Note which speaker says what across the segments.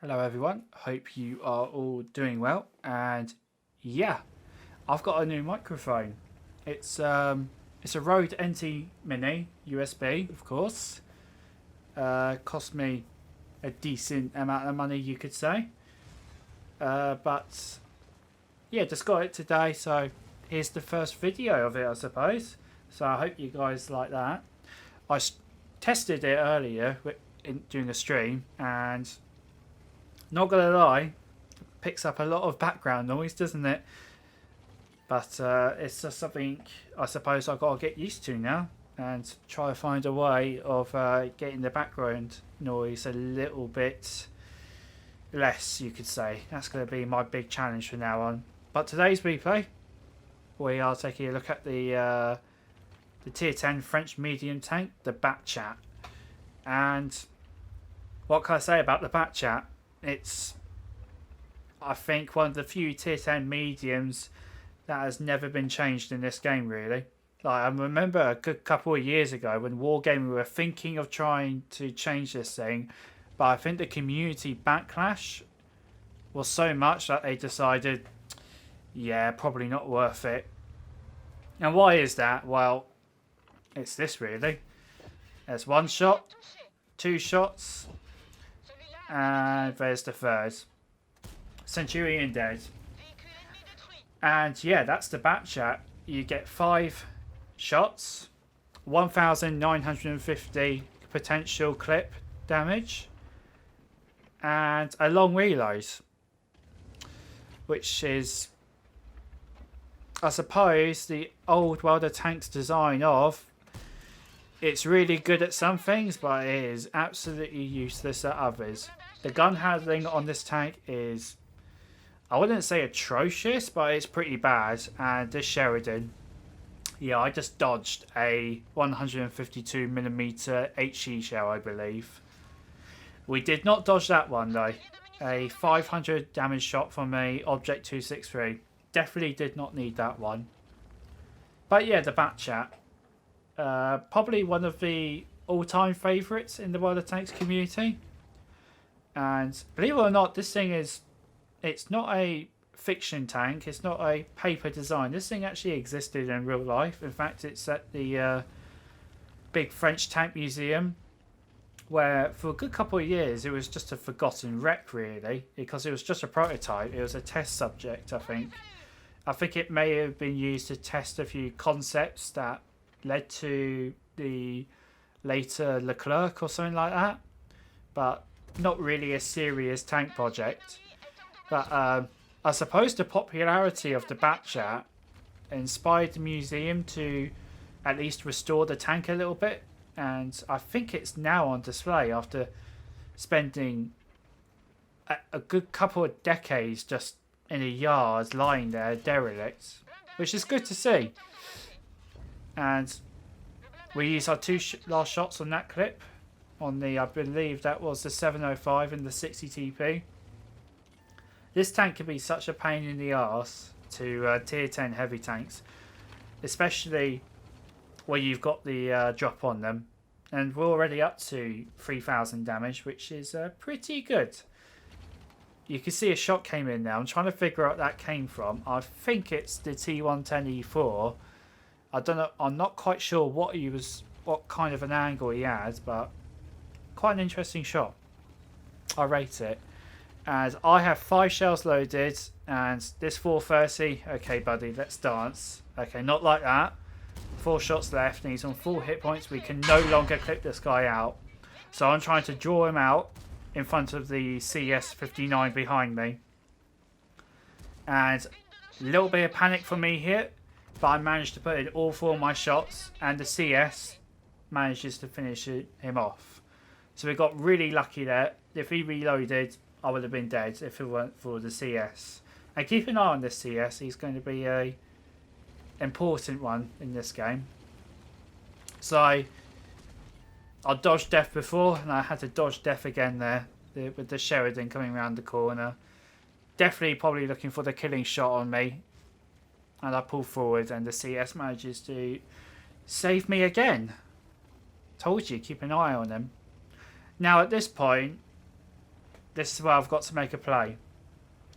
Speaker 1: Hello everyone, hope you are all doing well, and yeah, I've got a new microphone. It's a Rode NT Mini USB, of course. Cost me a decent amount of money, you could say. But yeah, just got it today, so here's the first video of it, I suppose. So I hope you guys like that. I tested it earlier during a stream, and not gonna lie, picks up a lot of background noise, doesn't it? But it's just something I suppose I've got to get used to now and try to find a way of getting the background noise a little bit less, you could say. That's going to be my big challenge from now on. But today's replay, we are taking a look at the Tier 10 French medium tank, the Batchat. And what can I say about the Batchat? It's, I think, one of the few Tier 10 mediums that has never been changed in this game, really. Like, I remember a good couple of years ago when Wargaming were thinking of trying to change this thing, but I think the community backlash was so much that they decided, yeah, probably not worth it. And why is that? Well, it's this really. There's one shot, two shots, and there's the third. Centurion dead. And yeah, that's the Batchat. You get 5 shots, 1,950 potential clip damage, and a long reload, which is, I suppose, the old World of Tanks design of it's really good at some things, but it is absolutely useless at others. The gun handling on this tank is, I wouldn't say atrocious, but it's pretty bad. And this Sheridan, yeah, I just dodged a 152mm HE shell, I believe. We did not dodge that one though. A 500 damage shot from a Object 263. Definitely did not need that one. But yeah, the Batchat. Probably one of the all-time favourites in the World of Tanks community. And believe it or not, this thing is, it's not a fiction tank. It's not a paper design. This thing actually existed in real life. In fact, it's at the big French Tank Museum, where for a good couple of years it was just a forgotten wreck, really, because it was just a prototype. It was a test subject, I think. I think it may have been used to test a few concepts that led to the later Leclerc or something like that, but not really a serious tank project. But I suppose the popularity of the Batchat inspired the museum to at least restore the tank a little bit, and I think it's now on display after spending a good couple of decades just in a yard lying there derelict, which is good to see. And we used our two last shots on that clip on the, I believe that was the 705 and the 60 TP. This tank can be such a pain in the arse to tier 10 heavy tanks, especially where you've got the drop on them. And we're already up to 3,000 damage, which is pretty good. You can see a shot came in now. I'm trying to figure out that came from. I think it's the T110E4. I don't know. I'm not quite sure what kind of an angle he had, but quite an interesting shot. I rate it. And I have 5 shells loaded, and this 430. Okay, buddy, let's dance. Okay, not like that. 4 shots left, and he's on full hit points. We can no longer clip this guy out. So I'm trying to draw him out in front of the CS59 behind me. And a little bit of panic for me here, but I managed to put in all 4 of my shots, and the CS manages to finish him off. So we got really lucky there. If he reloaded, I would have been dead if it weren't for the CS. And keep an eye on this CS. He's going to be a important one in this game. So I dodged death before, and I had to dodge death again there with the Sheridan coming around the corner. Definitely probably looking for the killing shot on me. And I pull forward, and the CS manages to save me again. Told you, keep an eye on him. Now at this point, this is where I've got to make a play.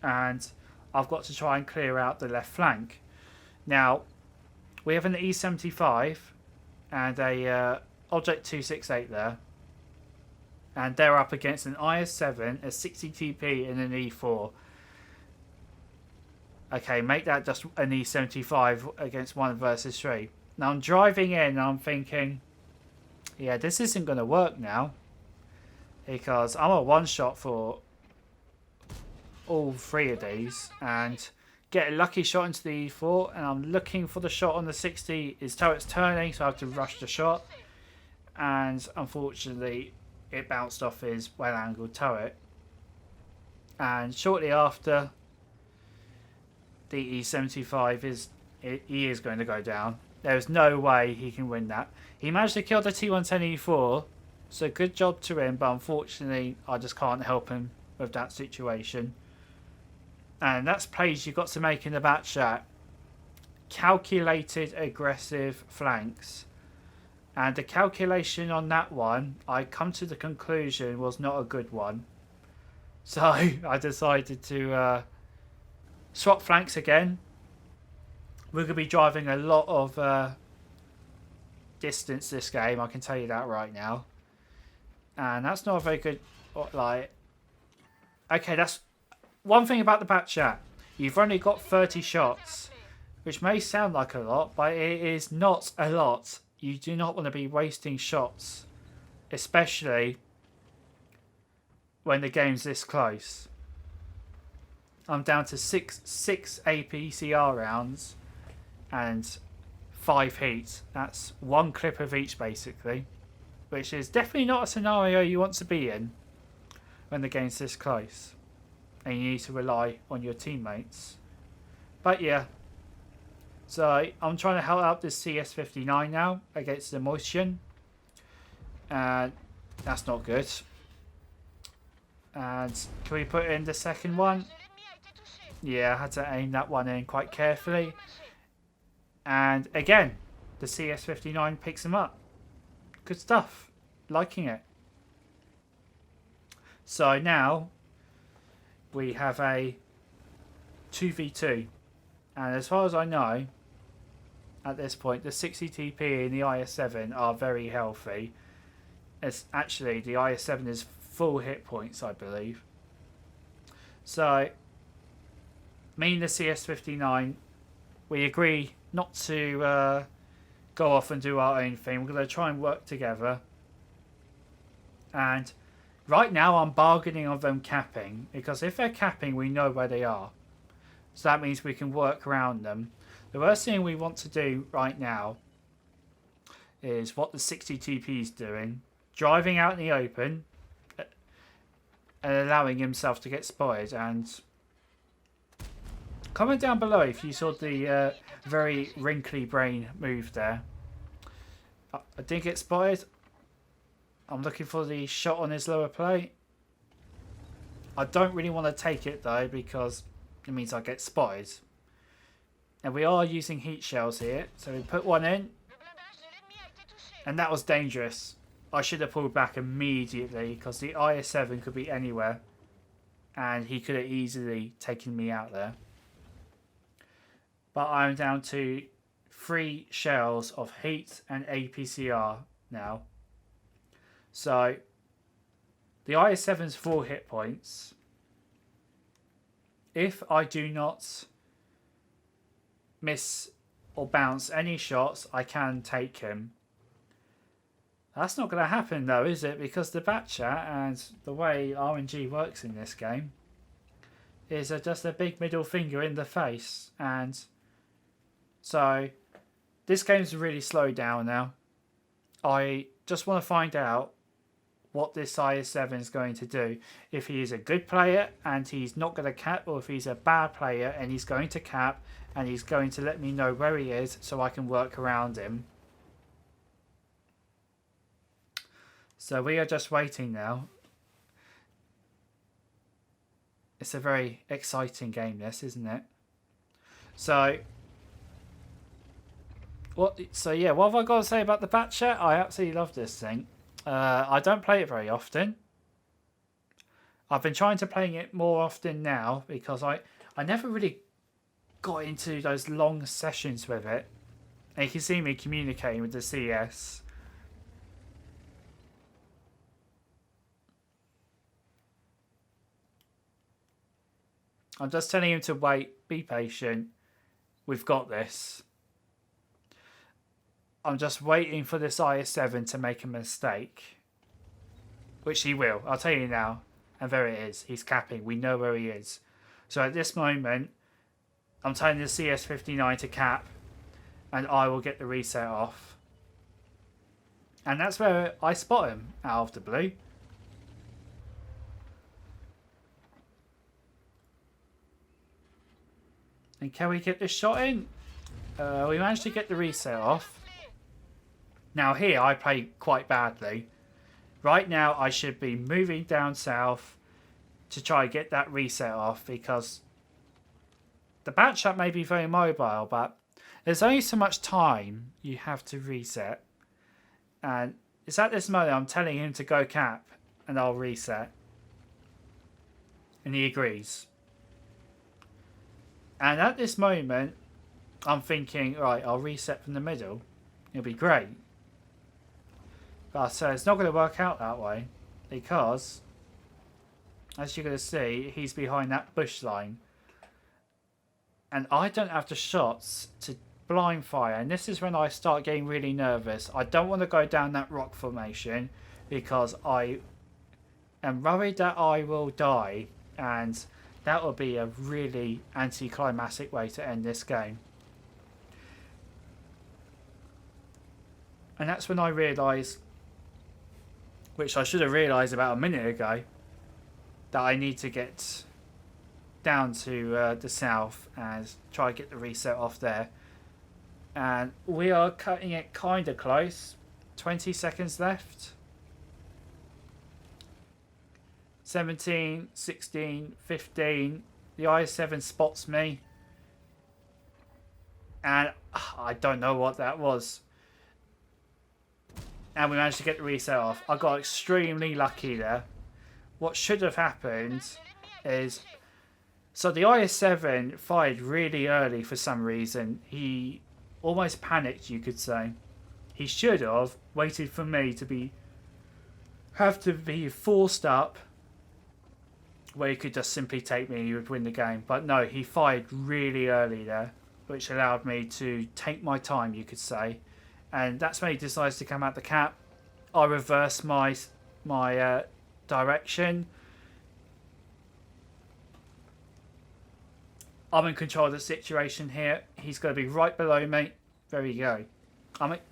Speaker 1: And I've got to try and clear out the left flank. Now, we have an E75 and a Object 268 there. And they're up against an IS-7, a 60 TP and an E4. Okay, make that just an E75 against 1 versus 3. Now I'm driving in and I'm thinking, yeah, this isn't going to work now. Because I'm a one-shot for all 3 of these. And get a lucky shot into the E4. And I'm looking for the shot on the 60. His turret's turning, so I have to rush the shot. And unfortunately, it bounced off his well-angled turret. And shortly after, the E75 he is going to go down. There's no way he can win that. He managed to kill the T110E4, so good job to him, but unfortunately I just can't help him with that situation. And that's plays you've got to make in the back chat. Calculated aggressive flanks. And the calculation on that one, I come to the conclusion, was not a good one. So I decided to swap flanks again. We're going to be driving a lot of distance this game, I can tell you that right now. And that's not a very good, like... Okay, that's one thing about the back chat. You've only got 30 shots, which may sound like a lot, but it is not a lot. You do not want to be wasting shots, especially when the game's this close. I'm down to six APCR rounds and 5 heats. That's 1 clip of each, basically, which is definitely not a scenario you want to be in when the game's this close and you need to rely on your teammates. But yeah, so I'm trying to help out this CS59 now against the Motion, and that's not good. And can we put in the second one? Yeah, I had to aim that one in quite carefully. And again, the CS59 picks him up. Good stuff. Liking it. So now we have a 2v2. And as far as I know, at this point, the 60 TP and the IS-7 are very healthy. It's actually, the IS-7 is full hit points, I believe. So me and the CS59, we agree not to go off and do our own thing. We're going to try and work together. And right now I'm bargaining on them capping, because if they're capping, we know where they are. So that means we can work around them. The worst thing we want to do right now is what the 60 TP is doing. Driving out in the open and allowing himself to get spotted. And comment down below if you saw the very wrinkly brain move there. I didn't get spotted. I'm looking for the shot on his lower plate. I don't really want to take it though, because it means I get spotted. And we are using heat shells here, so we put one in. And that was dangerous. I should have pulled back immediately, because the IS-7 could be anywhere. And he could have easily taken me out there. But I'm down to 3 shells of heat and APCR now. So the IS-7's 4 hit points. If I do not miss or bounce any shots, I can take him. That's not going to happen though, is it? Because the back chat and the way RNG works in this game is just a big middle finger in the face. And so this game's really slowed down now. I just want to find out what this IS-7 is going to do. If he is a good player and he's not going to cap, or if he's a bad player and he's going to cap and he's going to let me know where he is so I can work around him. So we are just waiting now. It's a very exciting game, this, isn't it? So what have I got to say about the back chat? I absolutely love this thing. I don't play it very often. I've been trying to play it more often now because I never really got into those long sessions with it. And you can see me communicating with the CS. I'm just telling him to wait, be patient. We've got this. I'm just waiting for this IS-7 to make a mistake. Which he will. I'll tell you now. And there it is. He's capping. We know where he is. So at this moment, I'm telling the CS-59 to cap. And I will get the reset off. And that's where I spot him out of the blue. And can we get this shot in? We managed to get the reset off. Now here I play quite badly. Right now I should be moving down south to try and get that reset off because the Batshot may be very mobile, but there's only so much time you have to reset. And it's at this moment I'm telling him to go cap and I'll reset. And he agrees. And at this moment, I'm thinking, right, I'll reset from the middle. It'll be great. But it's not going to work out that way. Because, as you're going to see, he's behind that bush line. And I don't have the shots to blind fire. And this is when I start getting really nervous. I don't want to go down that rock formation. Because I am worried that I will die. And that would be a really anticlimactic way to end this game. And that's when I realised, which I should have realised about a minute ago, that I need to get down to the south and try to get the reset off there. And we are cutting it kind of close. 20 seconds left. 17, 16, 15. The IS-7 spots me. And I don't know what that was. And we managed to get the reset off. I got extremely lucky there. What should have happened is... So the IS-7 fired really early for some reason. He almost panicked, you could say. He should have waited for me to have to be forced up, where he could just simply take me and he would win the game. But no, he fired really early there, which allowed me to take my time, you could say. And that's when he decides to come out the cap. I reverse my direction. I'm in control of the situation here. He's going to be right below me. There you go.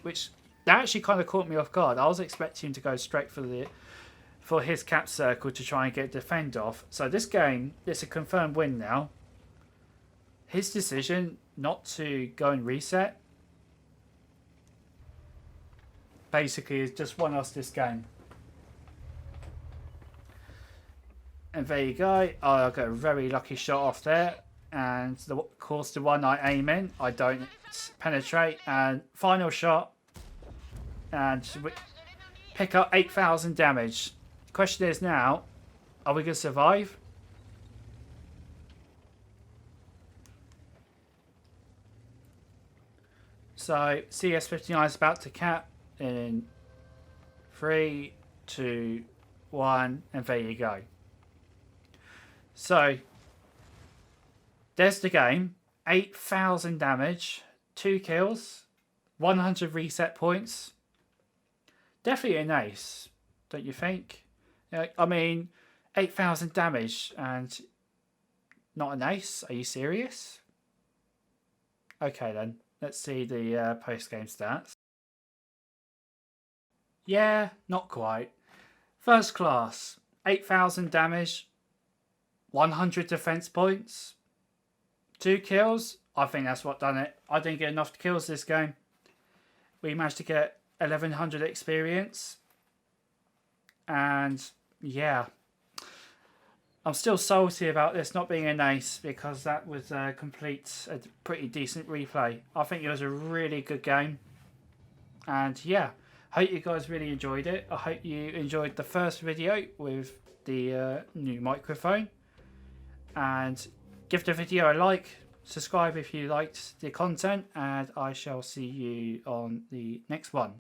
Speaker 1: Which that actually kind of caught me off guard. I was expecting him to go straight for his cap circle to try and get defend off. So this game, it's a confirmed win now. His decision not to go and reset basically has just won us this game. And there you go. I got a very lucky shot off there. And of course the one I aim in, I don't penetrate. And final shot. And pick up 8,000 damage. The question is now, are we going to survive? So CS-59 is about to cap in 3, 2, 1, and there you go. So there's the game. 8,000 damage, 2 kills, 100 reset points. Definitely an ace, don't you think? I mean, 8,000 damage and not an ace? Are you serious? Okay then, let's see the post-game stats. Yeah, not quite. First class, 8,000 damage, 100 defense points, 2 kills. I think that's what done it. I didn't get enough kills this game. We managed to get 1,100 experience. And yeah, I'm still salty about this not being an ace because that was a pretty decent replay. I think it was a really good game. And yeah, hope you guys really enjoyed it. I hope you enjoyed the first video with the new microphone. And give the video a like, subscribe if you liked the content, and I shall see you on the next one.